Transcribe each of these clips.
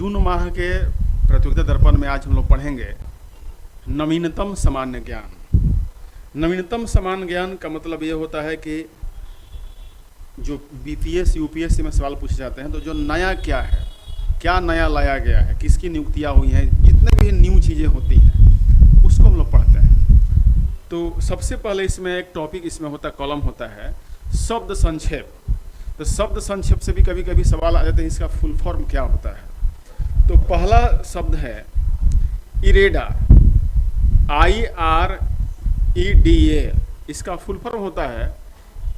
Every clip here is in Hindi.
जून माह के प्रतियोगिता दर्पण में आज हम लोग पढ़ेंगे नवीनतम सामान्य ज्ञान। नवीनतम सामान्य ज्ञान का मतलब ये होता है कि जो बीपीएस यूपीएससी में सवाल पूछे जाते हैं तो जो नया क्या है, क्या नया लाया गया है, किसकी नियुक्तियाँ हुई हैं, जितने भी न्यू चीज़ें होती हैं उसको हम लोग पढ़ते हैं। तो सबसे पहले इसमें एक टॉपिक इसमें होता है, कॉलम होता है शब्द संक्षेप। तो शब्द संक्षेप से भी कभी कभी सवाल आ जाते हैं, इसका फुल फॉर्म क्या होता है। तो पहला शब्द है इरेडा, IREDA। इसका फुल फॉर्म होता है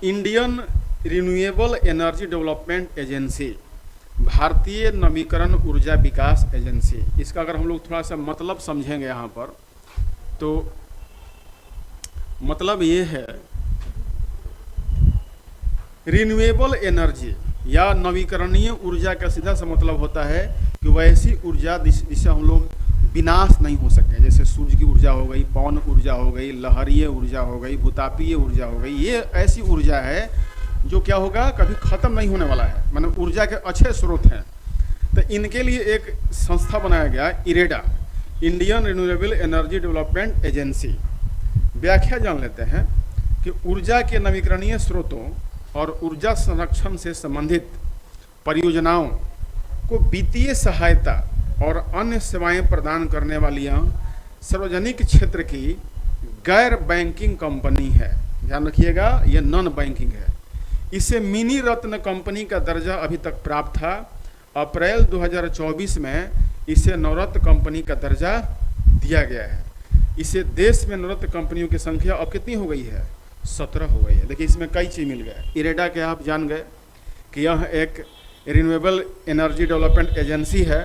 Indian renewable energy development agency, भारतीय नवीकरण ऊर्जा विकास एजेंसी। इसका अगर हम लोग थोड़ा सा मतलब समझेंगे यहाँ पर तो मतलब ये है रिन्यूएबल एनर्जी या नवीकरणीय ऊर्जा का सीधा सा मतलब होता है कि वैसी ऊर्जा जिससे हम लोग विनाश नहीं हो सके, जैसे सूर्य की ऊर्जा हो गई, पवन ऊर्जा हो गई, लहरीय ऊर्जा हो गई, भूतापीय ऊर्जा हो गई। ये ऐसी ऊर्जा है जो क्या होगा, कभी खत्म नहीं होने वाला है, मतलब ऊर्जा के अच्छे स्रोत हैं। तो इनके लिए एक संस्था बनाया गया IREDA, Indian renewable energy development agency. व्याख्या जान लेते हैं कि ऊर्जा के नवीकरणीय स्रोतों और ऊर्जा संरक्षण से संबंधित परियोजनाओं को वित्तीय सहायता और अन्य सेवाएं प्रदान करने वाली सार्वजनिक क्षेत्र की गैर बैंकिंग कंपनी है। ध्यान रखिएगा, यह नॉन बैंकिंग है। इसे मिनी रत्न कंपनी का दर्जा अभी तक प्राप्त था। अप्रैल 2024 में इसे नवरत्न कंपनी का दर्जा दिया गया है। इसे देश में नवरत्न कंपनियों की संख्या अब कितनी हो गई है, 17 हो गई है। देखिए इसमें कई चीज़ मिल गए। इरेडा के आप जान गए कि यह एक रिन्यूएबल एनर्जी डेवलपमेंट एजेंसी है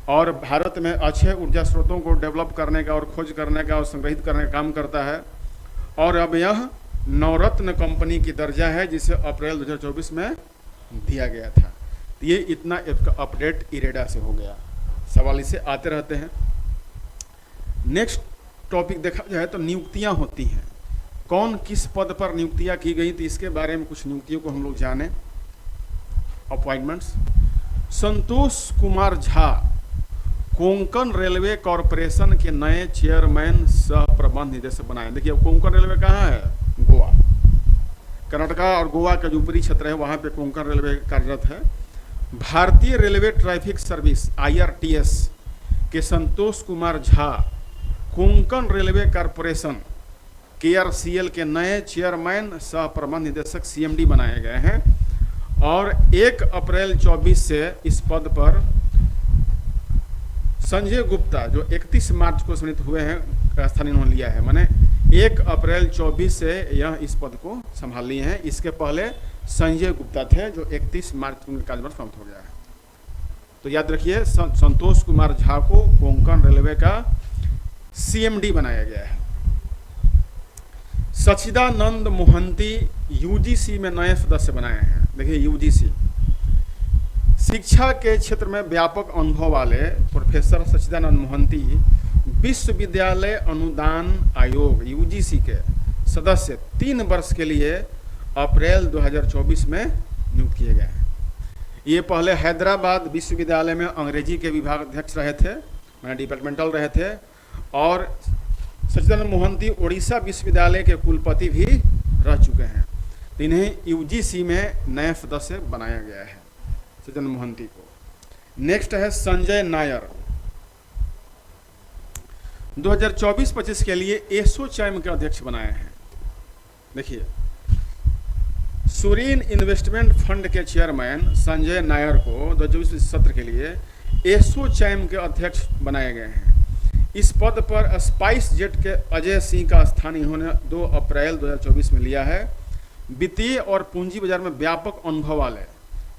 और भारत में अच्छे ऊर्जा स्रोतों को डेवलप करने का और खोज करने का और संग्रहित करने का काम करता है। और अब यह नवरत्न कंपनी की दर्जा है जिसे अप्रैल 2024 में दिया गया था। तो ये इतना अपडेट इरेडा से हो गया। सवाल इससे आते रहते हैं। नेक्स्ट टॉपिक देखा जाए तो नियुक्तियां होती हैं, कौन किस पद पर नियुक्तियां की गई, तो इसके बारे में कुछ नियुक्तियों को हम लोग जाने। अपॉइंटमेंट्स, संतोष कुमार झा कोंकण रेलवे कॉरपोरेशन के नए चेयरमैन सह प्रबंध निदेशक बनाए। देखिए कोंकण रेलवे कहाँ है, गोवा, कर्नाटका और गोवा का जो ऊपरी क्षेत्र है वहाँ पे कोंकण रेलवे कार्यरत है। भारतीय रेलवे ट्रैफिक सर्विस IRTS के Santosh Kumar Jha Konkan railway corporation KRCL के नए चेयरमैन सह प्रबंध निदेशक CMD बनाए गए हैं। और 1 अप्रैल 24 से इस पद पर संजय गुप्ता जो 31 मार्च को सम्मानित हुए हैं स्थान इन्होंने लिया है, माने 1 अप्रैल 24 से यह इस पद को संभाल लिए हैं। इसके पहले संजय गुप्ता थे जो 31 मार्च को उनका कार्यभार समाप्त हो गया है। तो याद रखिए संतोष कुमार झा को कोंकण रेलवे का CMD बनाया गया है। सच्चिदानंद मोहंती UGC में नए सदस्य बनाए हैं। देखिए UGC शिक्षा के क्षेत्र में व्यापक अनुभव वाले प्रोफेसर सच्चिदानंद मोहंती विश्वविद्यालय अनुदान आयोग UGC के सदस्य 3 वर्ष के लिए अप्रैल 2024 में नियुक्त किए गए हैं। ये पहले हैदराबाद विश्वविद्यालय में अंग्रेजी के विभाग अध्यक्ष रहे थे, मैंने डिपार्टमेंटल रहे थे। और सच्चिदानंद मोहंती उड़ीसा विश्वविद्यालय के कुलपति भी रह चुके हैं। तो इन्हें UGC में नए सदस्य बनाया गया है, सच्चिदानंद मोहंती को। नेक्स्ट है संजय नायर, 2024-25 के लिए एसोचैम के अध्यक्ष बनाए हैं। देखिए सुरीन इन्वेस्टमेंट फंड के चेयरमैन संजय नायर को 2024 सत्र के लिए एसोचैम के अध्यक्ष बनाए गए हैं। इस पद पर स्पाइस जेट के अजय सिंह का स्थान इन्होंने 2 अप्रैल 2024 में लिया है। वित्तीय और पूंजी बाजार में व्यापक अनुभव वाले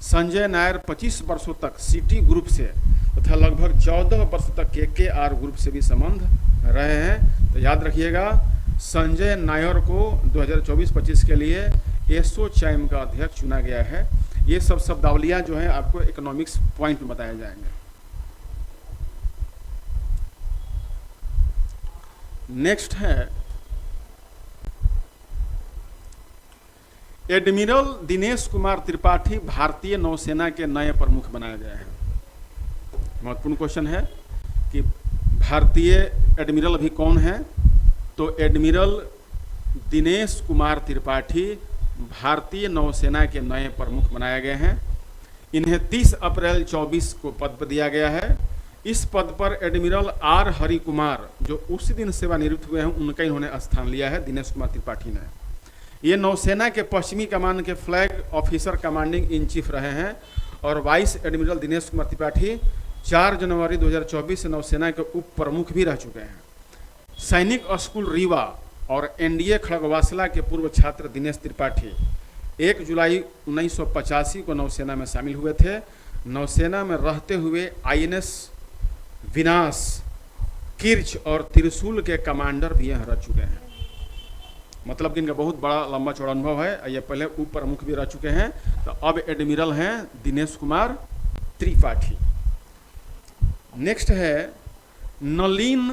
संजय नायर 25 वर्षों तक सिटी ग्रुप से तथा लगभग 14 वर्षों तक KKR ग्रुप से भी संबंध रहे हैं। तो याद रखिएगा संजय नायर को 2024-25 के लिए एसोचैम का अध्यक्ष चुना गया है। ये सब शब्दावलियाँ जो हैं आपको इकोनॉमिक्स पॉइंट में बताए जाएंगे। नेक्स्ट है एडमिरल दिनेश कुमार त्रिपाठी भारतीय नौसेना के नए प्रमुख बनाए गए हैं। महत्वपूर्ण क्वेश्चन है कि भारतीय एडमिरल अभी कौन है? तो एडमिरल दिनेश कुमार त्रिपाठी भारतीय नौसेना के नए प्रमुख बनाए गए हैं। इन्हें 30 अप्रैल 24 को पद पर दिया गया है। इस पद पर एडमिरल आर हरि कुमार जो उसी दिन सेवानिवृत्त हुए हैं उनका इन्होंने स्थान लिया है, दिनेश कुमार त्रिपाठी ने। ये नौसेना के पश्चिमी कमान के flag officer commanding in chief रहे हैं और वाइस एडमिरल दिनेश कुमार त्रिपाठी 4 जनवरी 2024 से नौसेना के उप प्रमुख भी रह चुके हैं। सैनिक स्कूल रीवा और एनडीए खड़गवासला के पूर्व छात्र दिनेश त्रिपाठी 1 जुलाई 1985 को नौसेना में शामिल हुए थे। नौसेना में रहते हुए आईएनएस विनाश, किर्च और त्रिशूल के कमांडर भी यहाँ रह चुके हैं। मतलब कि इनका बहुत बड़ा लंबा चौड़ा अनुभव है। ये पहले उप प्रमुख भी रह चुके हैं, तो अब एडमिरल हैं दिनेश कुमार त्रिपाठी। नेक्स्ट है नलिन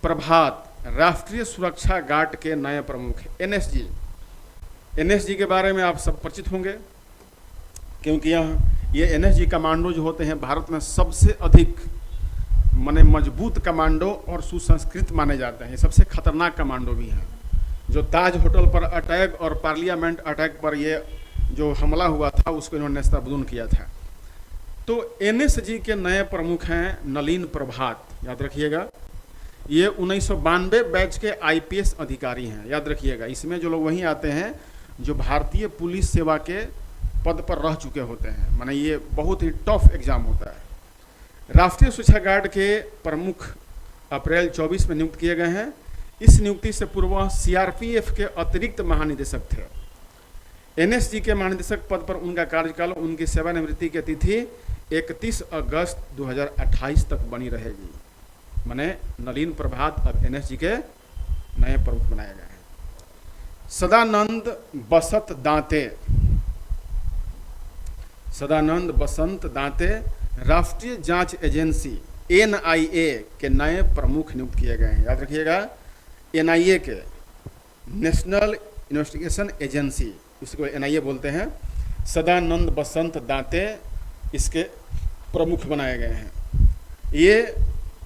प्रभात, राष्ट्रीय सुरक्षा गार्ड के नए प्रमुख एनएसजी। एनएसजी के बारे में आप सब परिचित होंगे क्योंकि ये एनएसजी कमांडो जो होते हैं भारत में सबसे अधिक माने मजबूत कमांडो और सुसंस्कृत माने जाते हैं। ये सबसे खतरनाक कमांडो भी हैं। जो ताज होटल पर अटैक और पार्लियामेंट अटैक पर ये जो हमला हुआ था उसको इन्होंने नेस्तनाबूद किया था। तो एनएसजी के नए प्रमुख हैं नलिन प्रभात, याद रखिएगा। ये 1992 बैच के आईपीएस अधिकारी हैं, याद रखिएगा। इसमें जो लोग वहीं आते हैं जो भारतीय पुलिस सेवा के पद पर रह चुके होते हैं, माने ये बहुत ही टफ एग्जाम होता है। राष्ट्रीय सुरक्षा गार्ड के प्रमुख अप्रैल 24 में नियुक्त किए गए हैं। इस नियुक्ति से पूर्व सीआरपीएफ के अतिरिक्त महानिदेशक थे। एनएसजी के महानिदेशक पद पर उनका कार्यकाल, उनकी सेवानिवृत्ति की तिथि 31 अगस्त 2028 तक बनी रहेगी। माने नलिन प्रभात अब एनएसजी के नए प्रमुख बनाए गए हैं। सदानंद बसंत दांते, सदानंद बसंत दांते राष्ट्रीय जांच एजेंसी एनआईए के नए प्रमुख नियुक्त किए गए हैं, याद रखिएगा। एनआईए के नेशनल इन्वेस्टिगेशन एजेंसी, इसको एनआईए बोलते हैं। सदानंद बसंत दांते इसके प्रमुख बनाए गए हैं। ये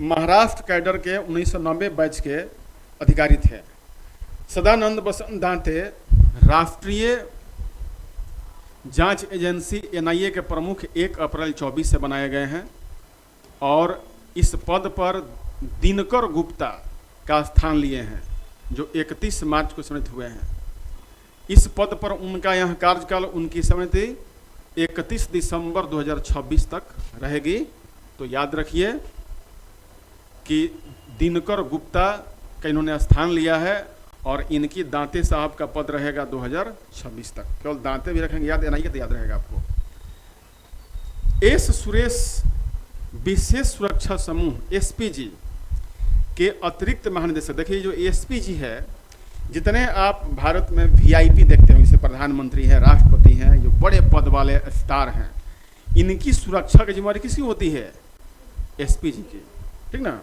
महाराष्ट्र कैडर के 1990 बैच के अधिकारी थे। सदानंद बसंत दांते राष्ट्रीय जांच एजेंसी एनआईए के प्रमुख 1 अप्रैल 24 से बनाए गए हैं और इस पद पर दिनकर गुप्ता का स्थान लिए हैं जो 31 मार्च को सेवानिवृत्त हुए हैं। इस पद पर उनका यह कार्यकाल, उनकी सेवानिवृत्ति 31 दिसंबर 2026 तक रहेगी। तो याद रखिए कि दिनकर गुप्ता का इन्होंने स्थान लिया है और इनकी दांते साहब का पद रहेगा 2026 तक। केवल दांते भी रखेंगे याद, एनआईए तो याद रहेगा आपको। एस सुरेश विशेष सुरक्षा समूह एसपीजी के अतिरिक्त महानिदेशक। देखिए जो एसपीजी है, जितने आप भारत में वीआईपी देखते हो, जैसे प्रधानमंत्री हैं, राष्ट्रपति हैं, जो बड़े पद वाले स्टार हैं, इनकी सुरक्षा की जिम्मेदारी किसकी होती है? एसपीजी की, ठीक ना।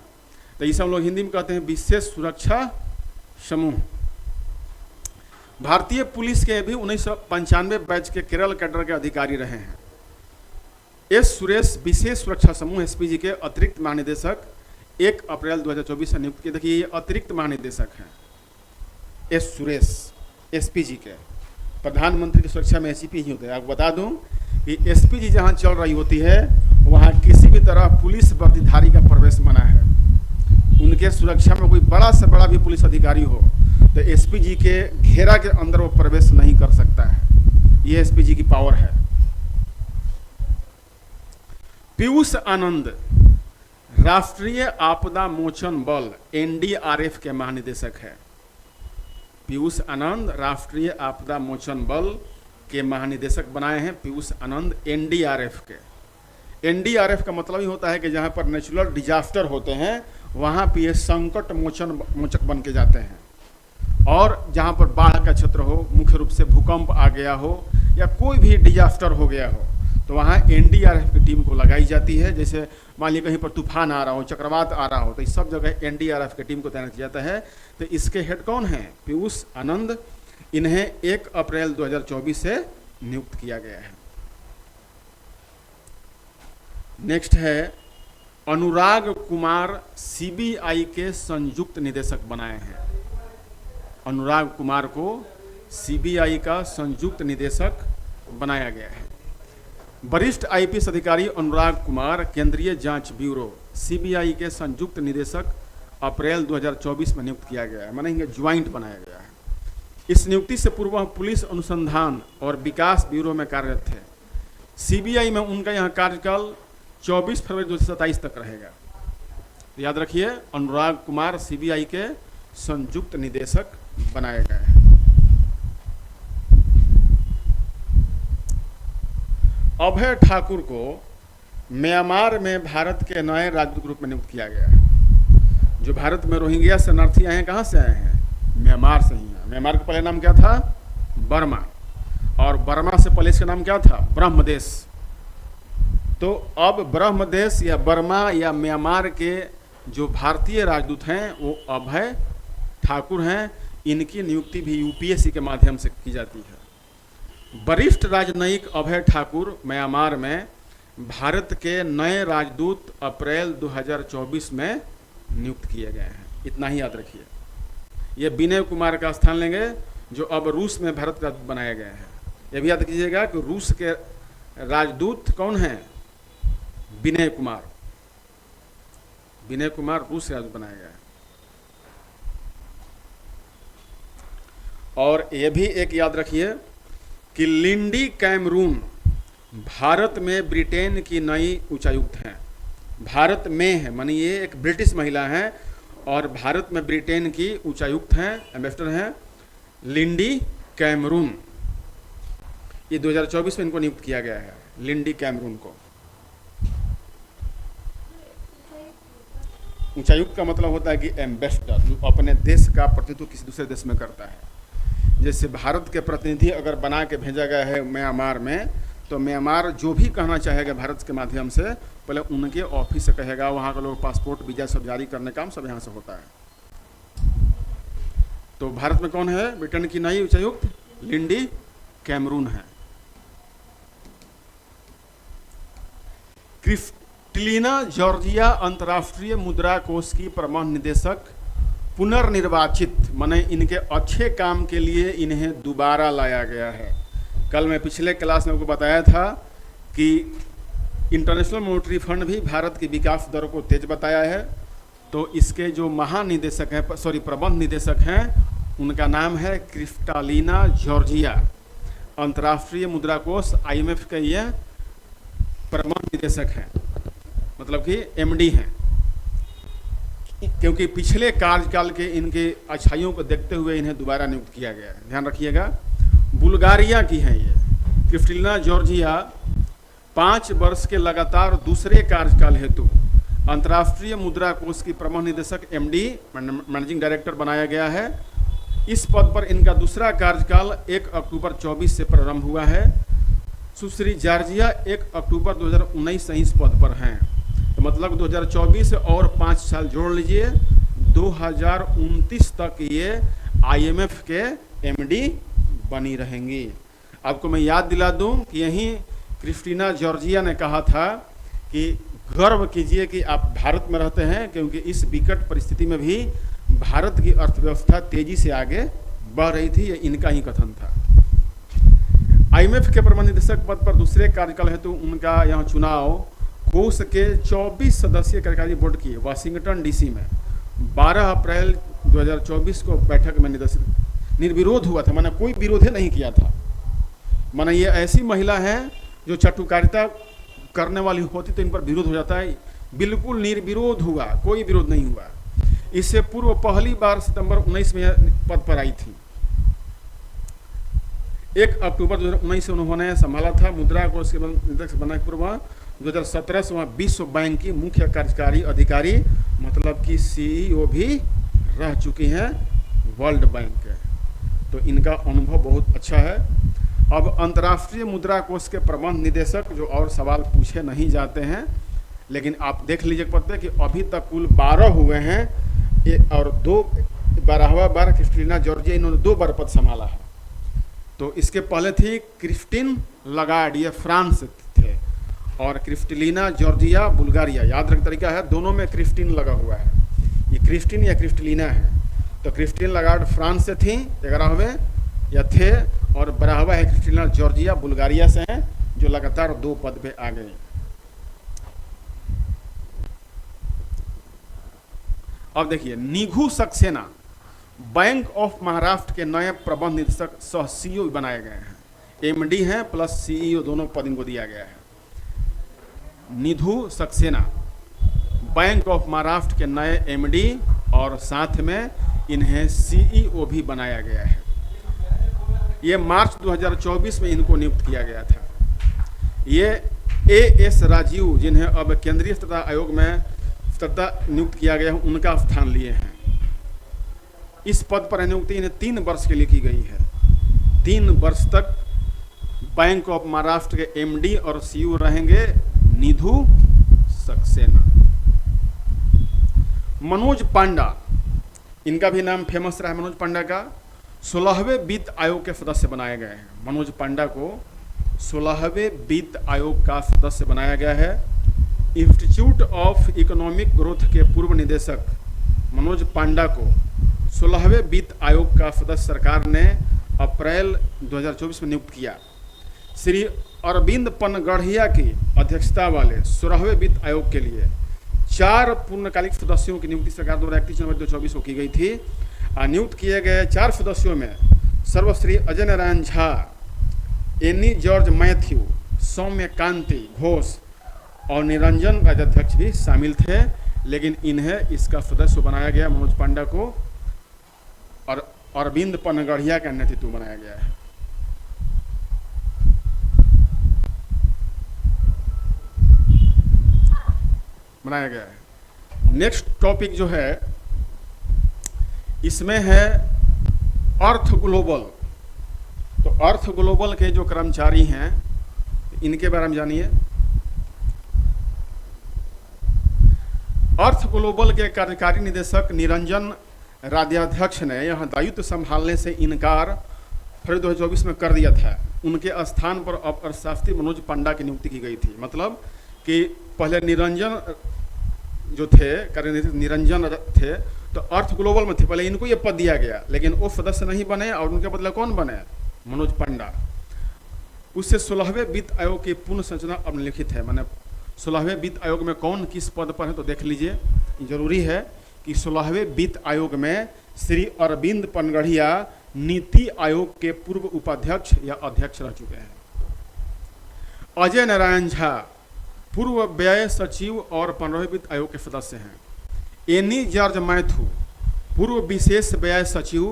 तो इसे हम लोग हिंदी में कहते हैं विशेष सुरक्षा समूह। भारतीय पुलिस के भी 1995 बैच के केरल कैडर के अधिकारी रहे हैं। एस सुरेश विशेष सुरक्षा समूह एसपीजी के अतिरिक्त महानिदेशक 1 अप्रैल 2024 से नियुक्त किए। देखिए ये अतिरिक्त महानिदेशक हैं एस सुरेश एसपीजी के। प्रधानमंत्री की सुरक्षा में एसपीजी होते हैं। आपको बता दूं कि एसपीजी जहां चल रही होती है वहां किसी भी तरह पुलिस वर्दीधारी का प्रवेश मना है। उनके सुरक्षा में कोई बड़ा से बड़ा भी पुलिस अधिकारी हो तो एसपीजी के घेरा के अंदर वो प्रवेश नहीं कर सकता है। ये एसपीजी की पावर है। पीयूष आनंद राष्ट्रीय आपदा मोचन बल एनडीआरएफ के महानिदेशक है। पीयूष आनंद राष्ट्रीय आपदा मोचन बल के महानिदेशक बनाए हैं पीयूष आनंद एनडीआरएफ के। एनडीआरएफ का मतलब ही होता है कि जहां पर नेचुरल डिजास्टर होते हैं वहां पे ये संकट मोचक बन के जाते हैं। और जहां पर बाढ़ का क्षेत्र हो, मुख्य रूप से भूकंप आ गया हो या कोई भी डिजास्टर हो गया हो, तो वहाँ एनडीआरएफ की टीम को लगाई जाती है। जैसे मान लीजिए कहीं पर तूफान आ रहा हो, चक्रवात आ रहा हो, तो इस सब जगह एनडीआरएफ की टीम को तैनात किया जाता है। तो इसके हेड कौन हैं? पीयूष आनंद। इन्हें 1 अप्रैल 2024 से नियुक्त किया गया है। नेक्स्ट है अनुराग कुमार सीबीआई के संयुक्त निदेशक बनाए हैं। अनुराग कुमार को सीबीआई का संयुक्त निदेशक बनाया गया है। वरिष्ठ आईपीएस अधिकारी अनुराग कुमार केंद्रीय जांच ब्यूरो सीबीआई के संयुक्त निदेशक अप्रैल 2024 में नियुक्त किया गया है, माने इनका ज्वाइंट बनाया गया है। इस नियुक्ति से पूर्व पुलिस अनुसंधान और विकास ब्यूरो में कार्यरत थे। सीबीआई में उनका यहाँ कार्यकाल 24 फरवरी 2027 तक रहेगा। तो याद रखिए, अनुराग कुमार सीबीआई के संयुक्त निदेशक बनाए गए हैं। अभय ठाकुर को म्यांमार में भारत के नए राजदूत के रूप में नियुक्त किया गया है। जो भारत में रोहिंग्या शरणार्थी आए हैं, कहाँ से आए हैं? म्यांमार से ही हैं। म्यांमार का पहले नाम क्या था? बर्मा। और बर्मा से पहले इसका नाम क्या था? ब्रह्मदेश। तो अब ब्रह्मदेश या बर्मा या म्यांमार के जो भारतीय राजदूत हैं वो अभय ठाकुर हैं। इनकी नियुक्ति भी यूपीएससी के माध्यम से की जाती है। वरिष्ठ राजनयिक अभय ठाकुर म्यांमार में भारत के नए राजदूत अप्रैल 2024 में नियुक्त किए गए हैं। इतना ही याद रखिए। ये विनय कुमार का स्थान लेंगे जो अब रूस में भारत का राजदूत बनाए गए हैं। यह भी याद कीजिएगा कि रूस के राजदूत कौन हैं? विनय कुमार। विनय कुमार रूस राजदूत बनाया गया है। और यह भी एक याद रखिए कि लिंडी कैमरून भारत में ब्रिटेन की नई उच्चायुक्त हैं। भारत में है, मानी ये एक ब्रिटिश महिला हैं और भारत में ब्रिटेन की उच्चायुक्त हैं, एम्बेसडर हैं, लिंडी कैमरून। ये 2024 में इनको नियुक्त किया गया है, लिंडी कैमरून को। उच्चायुक्त का मतलब होता है कि एम्बेसडर, जो अपने देश का प्रतिनिधित्व किसी दूसरे देश में करता है। जैसे भारत के प्रतिनिधि अगर बना के भेजा गया है म्यांमार में, तो म्यांमार जो भी कहना चाहेगा भारत के माध्यम से पहले उनके ऑफिस से कहेगा। वहाँ का लोग पासपोर्ट वीजा सब जारी करने का काम सब यहाँ से होता है। तो भारत में कौन है? ब्रिटेन की नई उच्चायुक्त लिंडी कैमरून है। क्रिस्टलिना जॉर्जिया अंतर्राष्ट्रीय मुद्रा कोष की प्रबंध निदेशक पुनर्निर्वाचित, माने इनके अच्छे काम के लिए इन्हें दोबारा लाया गया है। कल मैं पिछले क्लास में आपको बताया था कि इंटरनेशनल मॉनेटरी फंड भी भारत की विकास दर को तेज बताया है। तो इसके जो महानिदेशक हैं, प्रबंध निदेशक हैं, उनका नाम है क्रिस्टालिना जॉर्जिया। अंतर्राष्ट्रीय मुद्रा कोष IMF के ये प्रबंध निदेशक हैं, मतलब कि MD हैं। क्योंकि पिछले कार्यकाल के इनके अच्छाइयों को देखते हुए इन्हें दोबारा नियुक्त किया गया है। ध्यान रखिएगा। बुल्गारिया की हैं ये क्रिस्टलिना जॉर्जिया। 5 वर्ष के लगातार दूसरे कार्यकाल हेतु अंतर्राष्ट्रीय मुद्रा कोष की प्रबंध निदेशक MD मैनेजिंग डायरेक्टर बनाया गया है। इस पद पर इनका दूसरा कार्यकाल 1 अक्टूबर 24 से प्रारंभ हुआ है। सुश्री जॉर्जिया 1 अक्टूबर 2019 से इस पद पर हैं। तो मतलब 2024 और 5 साल जोड़ लीजिए, 2029 तक ये IMF के MD बनी रहेंगी। आपको मैं याद दिला दूं कि यहीं क्रिस्टिना जॉर्जिया ने कहा था कि गर्व कीजिए कि आप भारत में रहते हैं, क्योंकि इस विकट परिस्थिति में भी भारत की अर्थव्यवस्था तेजी से आगे बढ़ रही थी। ये इनका ही कथन था। IMF के प्रबंध निदेशक पद पर दूसरे कार्यकाल हेतु उनका यहाँ चुनाव कोष के 24 सदस्यीय कार्यकारी बोर्ड की वाशिंगटन DC में 12 अप्रैल 2024 को बैठक में निर्विरोध हुआ था। मैंने कोई विरोध नहीं किया था। माने ये ऐसी महिला है जो चाटुकारिता करने वाली होती तो इन पर विरोध हो जाता है। बिल्कुल निर्विरोध हुआ, कोई विरोध नहीं हुआ। इससे पूर्व पहली बार सितंबर 19 में पद पर आई थी। 1 अक्टूबर 2019 से उन्होंने संभाला था। मुद्रा कोष के निदेशक बनने के पूर्व 2017 से वहाँ विश्व बैंक की मुख्य कार्यकारी अधिकारी, मतलब कि CEO भी रह चुकी हैं वर्ल्ड बैंक के। तो इनका अनुभव बहुत अच्छा है। अब अंतर्राष्ट्रीय मुद्रा कोष के प्रबंध निदेशक जो और सवाल पूछे नहीं जाते हैं, लेकिन आप देख लीजिए पता कि अभी तक कुल 12 हुए हैं और 12वां बार क्रिस्टिना जॉर्जिया इन्होंने 2 बार पद संभाला है। तो इसके पहले थी क्रिस्टिन लगार्ड, ये फ्रांस थे, और क्रिस्टलिना जॉर्जिया बुल्गारिया। याद रखने तरीका है, दोनों में क्रिस्टिन लगा हुआ है, ये क्रिस्टिन या क्रिस्टलिना है। तो क्रिस्टिन लगार्ड फ्रांस से थी 11वें या थे, और 12वां है क्रिस्टलिना जॉर्जिया बुल्गारिया से हैं, जो लगातार 2 पद पे आ गए। अब देखिए, निघू सक्सेना बैंक ऑफ महाराष्ट्र के नए प्रबंध निदेशक सह सीईओ बनाए गए हैं। एमडी हैं प्लस सीईओ, दोनों पद इनको दिया गया है। निधु सक्सेना बैंक ऑफ महाराष्ट्र के नए एमडी, और साथ में इन्हें सीईओ भी बनाया गया है। ये मार्च 2024 में इनको नियुक्त किया गया था। ये एएस राजीव, जिन्हें अब केंद्रीय स्तरता आयोग में नियुक्त किया गया है, उनका स्थान लिए हैं। इस पद पर नियुक्ति इन्हें 3 वर्ष के लिए की गई है। 3 वर्ष तक बैंक ऑफ महाराष्ट्र के एमडी और सीईओ रहेंगे निधु सक्सेना। मनोज पांडा, इनका भी नाम फेमस रहा है मनोज पांडा का, 16वें वित्त आयोग के सदस्य बनाए गए हैं। मनोज पांडा को 16वें वित्त आयोग का सदस्य बनाया गया है। इंस्टीट्यूट ऑफ इकोनॉमिक ग्रोथ के पूर्व निदेशक मनोज पांडा को 16वें वित्त आयोग का सदस्य सरकार ने अप्रैल 2024 में नियुक्त किया। श्री अरविंद पनगढ़िया की अध्यक्षता वाले 16वें वित्त आयोग के लिए 4 पूर्णकालिक सदस्यों की नियुक्ति सरकार द्वारा 31 जनवरी 2024 को की गई थी। नियुक्त किए गए 4 सदस्यों में सर्वश्री अजय नारायण झा, एनी जॉर्ज मैथ्यू, सौम्य कांति घोष और निरंजन राज्याध्यक्ष भी शामिल थे, लेकिन इन्हें इसका सदस्य बनाया गया मनोज पांडा को, और अरविंद पनगढ़िया का नेतृत्व बनाया गया है। नेक्स्ट टॉपिक जो है इसमें है अर्थ ग्लोबल। तो अर्थ ग्लोबल के जो कर्मचारी हैं इनके बारे में जानिए। अर्थ ग्लोबल के कार्यकारी निदेशक निरंजन राज्याध्यक्ष ने यह दायित्व संभालने से इनकार फरवरी 2024 में कर दिया था। उनके स्थान पर अब अर्थशास्त्री मनोज पांडा की नियुक्ति की गई थी। मतलब कि पहले निरंजन जो थे कार्यनिदेशक निरंजन थे, तो अर्थ ग्लोबल में थे, पहले इनको ये पद दिया गया, लेकिन वो सदस्य नहीं बने और उनके बदले कौन बने? मनोज पांडा। उससे 16वें वित्त आयोग की पूर्ण संरचना अब लिखित है। मैंने 16वें वित्त आयोग में कौन किस पद पर है तो देख लीजिए। जरूरी है कि 16वें वित्त आयोग में श्री अरविंद पनगढ़िया नीति आयोग के पूर्व उपाध्यक्ष या अध्यक्ष रह चुके हैं। अजय नारायण झा पूर्व व्यय सचिव और 15वें वित्त आयोग के सदस्य हैं। एनी जॉर्ज मैथ्यू पूर्व विशेष व्यय सचिव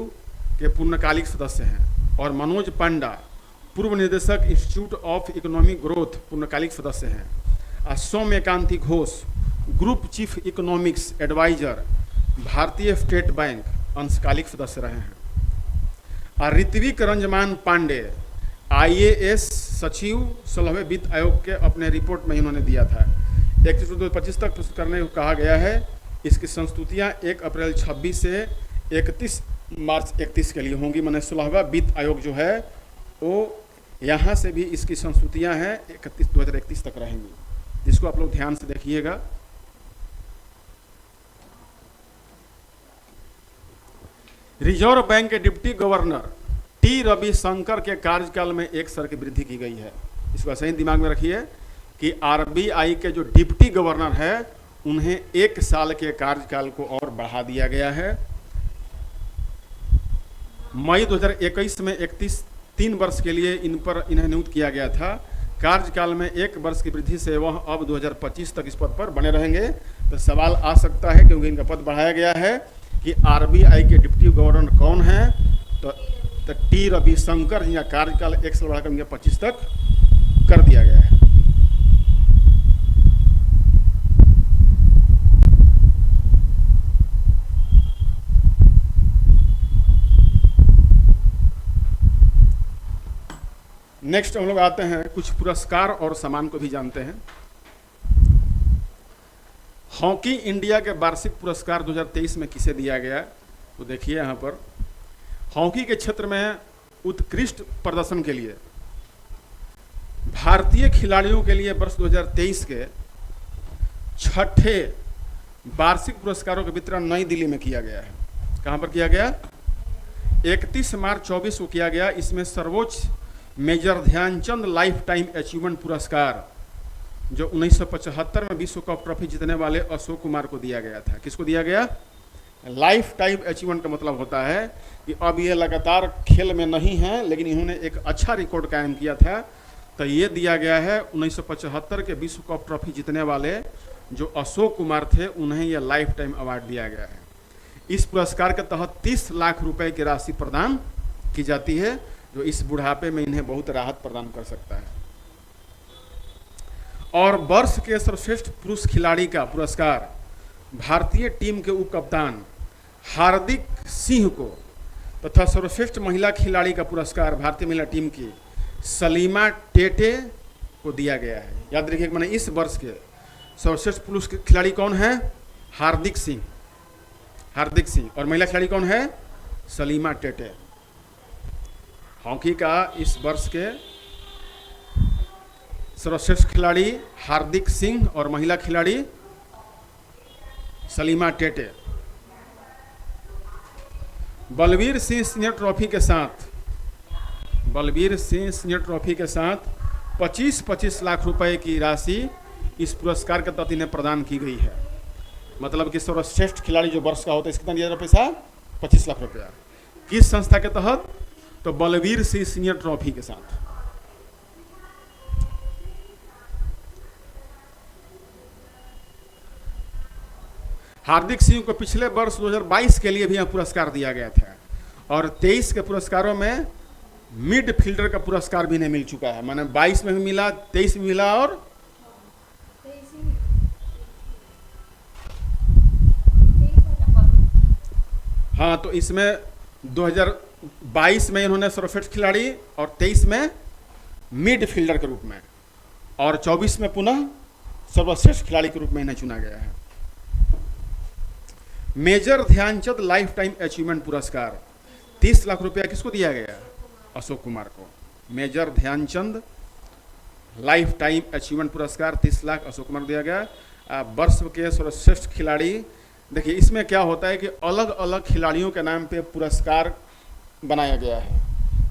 के पूर्णकालिक सदस्य हैं। और मनोज पांडा पूर्व निदेशक इंस्टीट्यूट ऑफ इकोनॉमिक ग्रोथ पूर्णकालिक सदस्य हैं। और Soumya Kanti Ghosh group chief economics adviser भारतीय स्टेट बैंक अंशकालिक सदस्य रहे हैं। और ऋत्विक रंजमान पांडे IAS सचिव 16वें वित्त आयोग के अपने रिपोर्ट में इन्होंने दिया था। 31 जून 2025 तक प्रस्तुत करने को कहा गया है। इसकी संस्तुतियां 1 अप्रैल 26 से 31 मार्च 31 के लिए होंगी। मैंने 16वां वित्त आयोग जो है वो यहाँ से भी इसकी संस्तुतियां हैं 2031 तक रहेंगी, जिसको आप लोग ध्यान से देखिएगा। रिजर्व बैंक के डिप्टी गवर्नर टी रविशंकर के कार्यकाल में 1 साल की वृद्धि की गई है। इसको सही दिमाग में रखिए कि RBI के जो डिप्टी गवर्नर है उन्हें 1 साल के कार्यकाल को और बढ़ा दिया गया है। मई 2021 में 3 वर्ष के लिए इन्हें नियुक्त किया गया था। कार्यकाल में 1 वर्ष की वृद्धि से वह अब 2025 तक इस पद पर बने रहेंगे। तो सवाल आ सकता है क्योंकि इनका पद बढ़ाया गया है कि RBI के डिप्टी गवर्नर कौन है? तो टी रविशंकर जी का कार्यकाल 1 साल बढ़ाकर इनके 25 तक कर दिया गया है। नेक्स्ट हम लोग आते हैं कुछ पुरस्कार और सम्मान को भी जानते हैं। हॉकी इंडिया के वार्षिक पुरस्कार 2023 में किसे दिया गया तो देखिए यहाँ पर। हॉकी के क्षेत्र में उत्कृष्ट प्रदर्शन के लिए भारतीय खिलाड़ियों के लिए वर्ष 2023 के छठे वार्षिक पुरस्कारों का वितरण नई दिल्ली में किया गया है। कहाँ पर किया गया? 31 मार्च 24 को किया गया। इसमें सर्वोच्च major Dhyan Chand lifetime achievement पुरस्कार जो 1975 में विश्व कप ट्रॉफी जीतने वाले अशोक कुमार को दिया गया था। किसको दिया गया? लाइफ टाइम अचीवमेंट का मतलब होता है कि अब ये लगातार खेल में नहीं है, लेकिन इन्होंने एक अच्छा रिकॉर्ड कायम किया था, तो ये दिया गया है 1975 के विश्व कप ट्रॉफी जीतने वाले जो अशोक कुमार थे, उन्हें यह लाइफ टाइम अवार्ड दिया गया है। इस पुरस्कार के तहत 30 लाख रुपए की राशि प्रदान की जाती है, जो इस बुढ़ापे में इन्हें बहुत राहत प्रदान कर सकता है। और वर्ष के सर्वश्रेष्ठ पुरुष खिलाड़ी का पुरस्कार भारतीय टीम के उप कप्तान हार्दिक सिंह को तथा सर्वश्रेष्ठ महिला खिलाड़ी का पुरस्कार भारतीय महिला टीम की सलीमा टेटे को दिया गया है। याद रखिए, मैंने इस वर्ष के सर्वश्रेष्ठ पुरुष खिलाड़ी कौन है? हार्दिक सिंह। और महिला खिलाड़ी कौन है? सलीमा टेटे। हॉकी का इस वर्ष के सर्वश्रेष्ठ खिलाड़ी हार्दिक सिंह और महिला खिलाड़ी सलीमा टेटे। बलबीर सिंह सीनियर ट्रॉफी के साथ 25-25 लाख रुपए की राशि इस पुरस्कार के तहत इन्हें प्रदान की गई है। मतलब कि सर्वश्रेष्ठ खिलाड़ी जो वर्ष का होता है, इसका कितना दिया जाता है पैसा? 25 लाख रुपया। किस संस्था के तहत? तो बलबीर सिंह सीनियर ट्रॉफी के साथ। हार्दिक सिंह को पिछले वर्ष 2022 के लिए भी यह पुरस्कार दिया गया था, और 23 के पुरस्कारों में मिड फील्डर का पुरस्कार भी इन्हें मिल चुका है। माने 22 में भी मिला, 23 में मिला और हाँ, तो इसमें 2022 में इन्होंने सर्वश्रेष्ठ खिलाड़ी और 23 में मिड फील्डर के रूप में और 24 में पुनः सर्वश्रेष्ठ खिलाड़ी के रूप में इन्हें चुना गया है। Major Dhyan Chand lifetime achievement पुरस्कार 30 लाख रुपया किसको दिया गया? अशोक कुमार को। Major Dhyan Chand lifetime achievement पुरस्कार 30 लाख अशोक कुमार को दिया गया। वर्ष के सर्वश्रेष्ठ खिलाड़ी, देखिए इसमें क्या होता है कि अलग अलग खिलाड़ियों के नाम पे पुरस्कार बनाया गया है।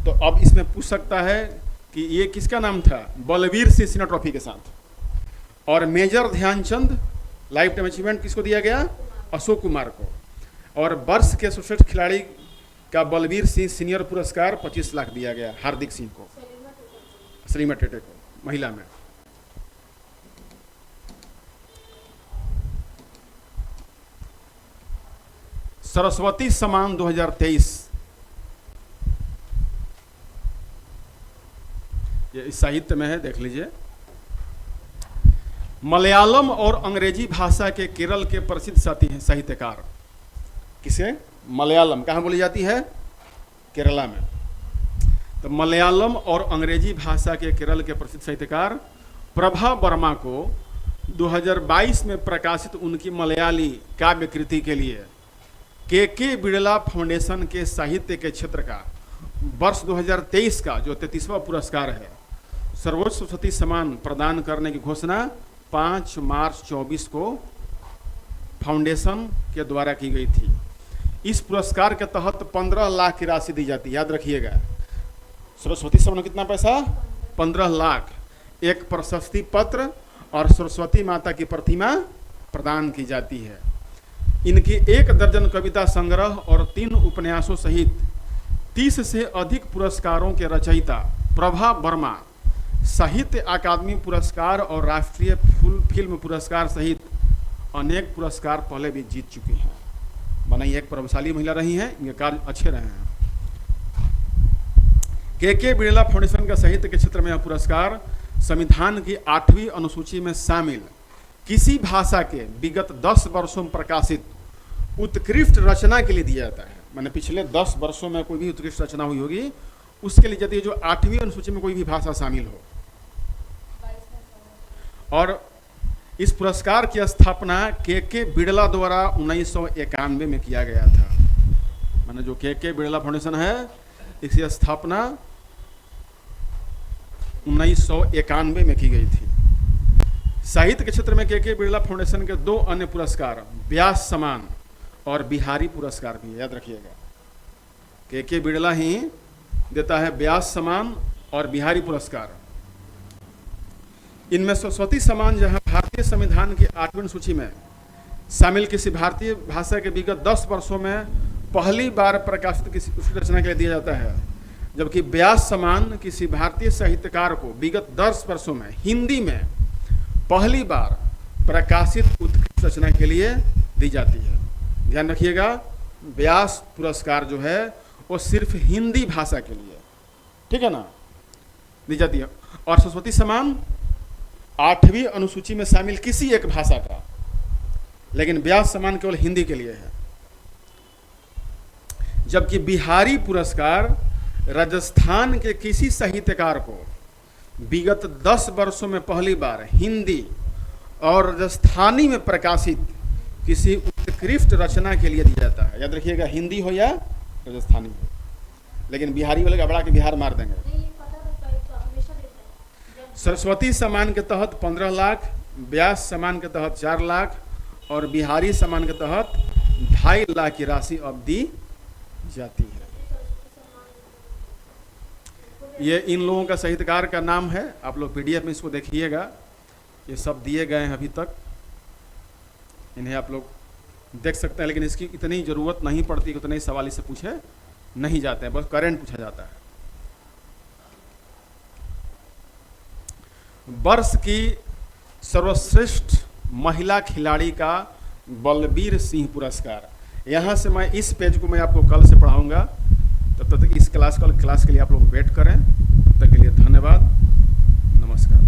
तो अब इसमें पूछ सकता है कि ये किसका नाम था? बलबीर सिंह सीनियर ट्रॉफी के साथ। और major Dhyan Chand lifetime achievement किसको दिया गया? अशोक कुमार को। और वर्ष के सर्वश्रेष्ठ खिलाड़ी का बलबीर सिंह सीनियर पुरस्कार 25 लाख दिया गया हार्दिक सिंह को, सलीमा टेटे को महिला में। सरस्वती सम्मान 2023, ये इस साहित्य में है, देख लीजिए। मलयालम और अंग्रेजी भाषा के केरल के प्रसिद्ध साहित्यकार, किसे? मलयालम कहाँ बोली जाती है? केरला में। तो मलयालम और अंग्रेजी भाषा के केरल के प्रसिद्ध साहित्यकार प्रभा वर्मा को 2022 में प्रकाशित उनकी मलयाली काव्य कृति के लिए के बिड़ला फाउंडेशन के साहित्य के क्षेत्र का वर्ष 2023 का जो 33वां पुरस्कार है, सर्वोच्च सरस्वती सम्मान प्रदान करने की घोषणा 5 मार्च 24 को फाउंडेशन के द्वारा की गई थी। इस पुरस्कार के तहत 15 लाख की राशि दी जाती है। याद रखिएगा, सरस्वती सम्मान कितना पैसा? 15 लाख। एक प्रशस्ति पत्र और सरस्वती माता की प्रतिमा प्रदान की जाती है। इनकी 1 दर्जन कविता संग्रह और 3 उपन्यासों सहित 30 से अधिक पुरस्कारों के रचयिता प्रभा वर्मा साहित्य अकादमी पुरस्कार और राष्ट्रीय फिल्म पुरस्कार सहित अनेक पुरस्कार पहले भी जीत चुकी हैं। माना ये एक प्रभावशाली महिला रही हैं, इनके कार्य अच्छे रहे हैं। के बिड़ला फाउंडेशन का साहित्य के क्षेत्र में यह पुरस्कार संविधान की 8वीं अनुसूची में शामिल किसी भाषा के विगत 10 वर्षों में प्रकाशित उत्कृष्ट रचना के लिए दिया जाता है। मैंने पिछले 10 वर्षों में कोई भी उत्कृष्ट रचना हुई होगी उसके लिए जाती है, जो 8वीं अनुसूची में कोई भी भाषा शामिल हो। और इस पुरस्कार की स्थापना के बिड़ला द्वारा 1991 में किया गया था। मैंने जो के बिड़ला फाउंडेशन है, इसकी स्थापना 1991 में की गई थी। साहित्य के क्षेत्र में के बिरला फाउंडेशन के 2 अन्य पुरस्कार व्यास सम्मान और बिहारी पुरस्कार भी है, याद रखिएगा। के बिरला ही देता है व्यास सम्मान और बिहारी पुरस्कार। इनमें सरस्वती सम्मान जो है भारतीय संविधान की 8वीं सूची में शामिल किसी भारतीय भाषा के विगत 10 वर्षों में पहली बार प्रकाशित किसी उसकी रचना के लिए दिया जाता है, जबकि व्यास सम्मान किसी भारतीय साहित्यकार को विगत 10 वर्षों में हिंदी में पहली बार प्रकाशित उत्कृष्ट रचना के लिए दी जाती है। ध्यान रखिएगा, व्यास पुरस्कार जो है वो सिर्फ हिंदी भाषा के लिए, ठीक है ना, दी जाती है। और सरस्वती सम्मान 8वीं अनुसूची में शामिल किसी एक भाषा का, लेकिन व्यास सम्मान केवल हिंदी के लिए है। जबकि बिहारी पुरस्कार राजस्थान के किसी साहित्यकार को विगत 10 वर्षों में पहली बार हिंदी और राजस्थानी में प्रकाशित किसी उत्कृष्ट रचना के लिए दिया जाता है। याद रखिएगा, हिंदी हो या राजस्थानी हो, लेकिन बिहारी वाले गबड़ा के बिहार मार देंगे। सरस्वती सम्मान के तहत 15 लाख, व्यास सम्मान के तहत 4 लाख और बिहारी सम्मान के तहत 2.5 लाख की राशि अब दी जाती है। ये इन लोगों का साहित्यकार का नाम है, आप लोग PDF में इसको देखिएगा, ये सब दिए गए हैं अभी तक, इन्हें आप लोग देख सकते हैं। लेकिन इसकी इतनी ज़रूरत नहीं पड़ती कि उतने सवाल इससे पूछे नहीं जाते हैं, बस करंट पूछा जाता है। वर्ष की सर्वश्रेष्ठ महिला खिलाड़ी का बलबीर सिंह पुरस्कार। यहाँ से मैं इस पेज को मैं आपको कल से पढ़ाऊंगा, तब तक इस क्लास के लिए आप लोग वेट करें। तब तक के लिए धन्यवाद, नमस्कार।